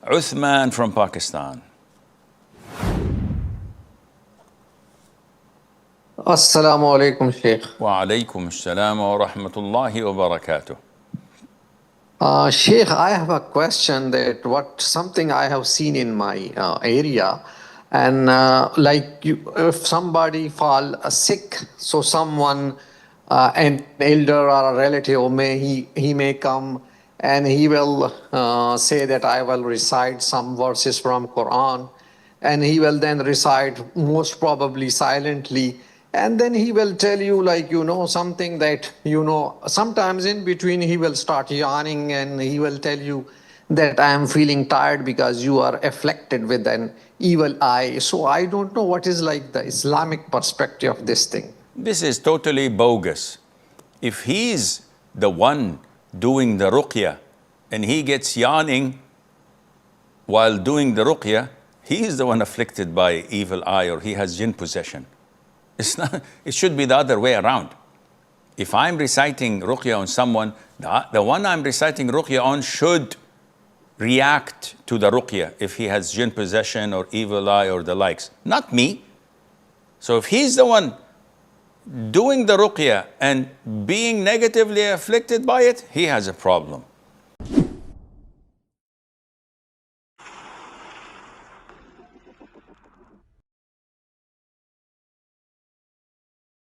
Uthman from Pakistan. Assalamu alaikum, Sheikh. Wa alaykum assalam wa rahmatullahi wa barakatuh. Sheikh, I have a question that something I have seen in my area, and if somebody fall sick, so someone, an elder or a relative, he may come and he will say that I will recite some verses from Quran, and he will then recite most probably silently, and then he will tell you something that sometimes in between he will start yawning, and he will tell you that I am feeling tired because you are afflicted with an evil eye. So I don't know what is the Islamic perspective of this thing. This is totally bogus. If he's the one doing the ruqyah and he gets yawning while doing the ruqyah, he is the one afflicted by evil eye, or he has jinn possession. It's not, it should be the other way around. If I'm reciting ruqyah on someone, the one I'm reciting ruqyah on should react to the ruqyah if he has jinn possession or evil eye or the likes, not me. So if he's the one doing the ruqyah and being negatively afflicted by it, he has a problem.